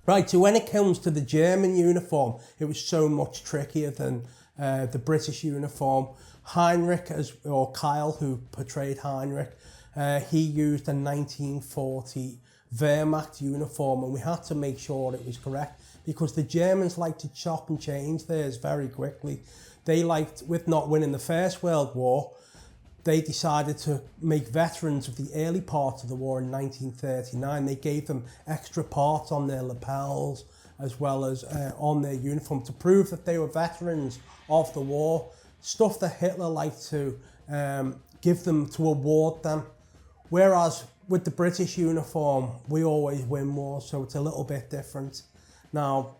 Right, so when it comes to the German uniform, it was so much trickier than the British uniform. Heinrich, or Kyle, who portrayed Heinrich, he used a 1940 Wehrmacht uniform, and we had to make sure it was correct because the Germans liked to chop and change theirs very quickly. They liked, with not winning the First World War, they decided to make veterans of the early part of the war in 1939. They gave them extra parts on their lapels as well as on their uniform to prove that they were veterans of the war. Stuff that Hitler liked to give them, to award them. Whereas with the British uniform, we always win wars, so it's a little bit different. Now,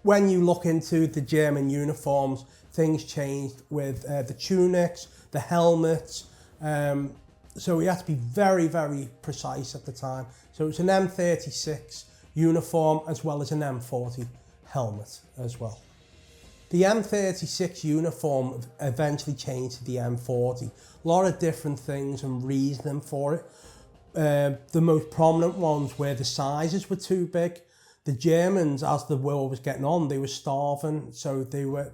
when you look into the German uniforms, things changed with the tunics, the helmets. So we had to be very, very precise at the time. So it's an M36 uniform as well as an M40 helmet as well. The M36 uniform eventually changed to the M40. A lot of different things and reasoning for it. The most prominent ones were the sizes were too big. The Germans, as the war was getting on, they were starving, so the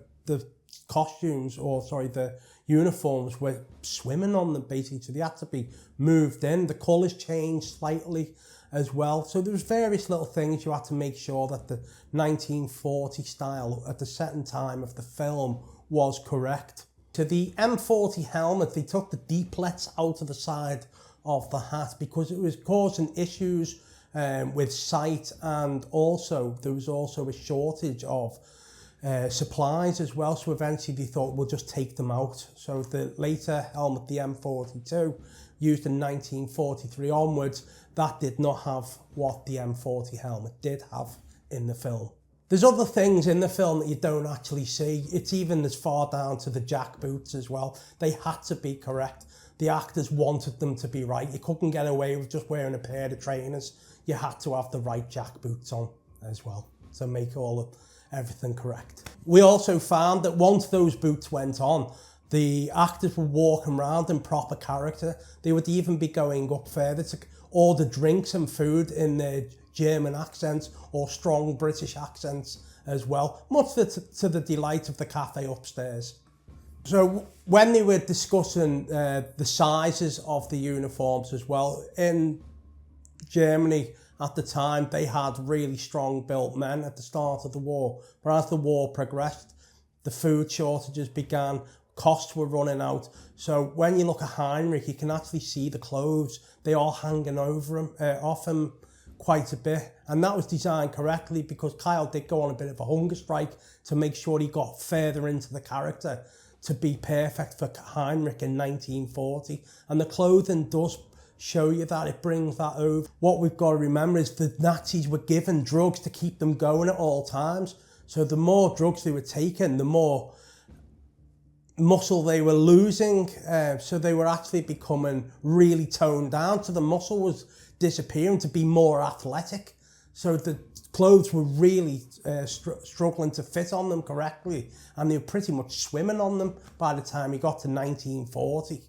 uniforms were swimming on them basically, so they had to be moved in. The colours changed slightly as well. So there was various little things you had to make sure that the 1940 style at the setting time of the film was correct. To the M40 helmet, they took the 𝙀𝙀𝙀𝙀 out of the side of the hat because it was causing issues with sight, and also there was also a shortage of supplies as well, so eventually they thought we'll just take them out. So the later helmet, the M42, used in 1943 onwards, that did not have what the M40 helmet did have in the film. There's other things in the film that you don't actually see. It's even as far down to the jack boots as well. They had to be correct. The actors wanted them to be right. You couldn't get away with just wearing a pair of trainers. You had to have the right jack boots on as well to make everything correct. We also found that once those boots went on, the actors were walking around in proper character. They would even be going up further to order drinks and food in their German accents or strong British accents as well, much to the delight of the cafe upstairs. So when they were discussing the sizes of the uniforms as well, in Germany at the time, they had really strong built men at the start of the war. But as the war progressed, the food shortages began, costs were running out. So when you look at Heinrich, you can actually see the clothes. They are hanging over him, off him quite a bit. And that was designed correctly because Kyle did go on a bit of a hunger strike to make sure he got further into the character to be perfect for Heinrich in 1940. And the clothing does show you that, it brings that over. What we've got to remember is the Nazis were given drugs to keep them going at all times. So the more drugs they were taking, the more muscle they were losing. So they were actually becoming really toned down. So the muscle was disappearing to be more athletic. So the clothes were really struggling to fit on them correctly. And they were pretty much swimming on them by the time he got to 1940.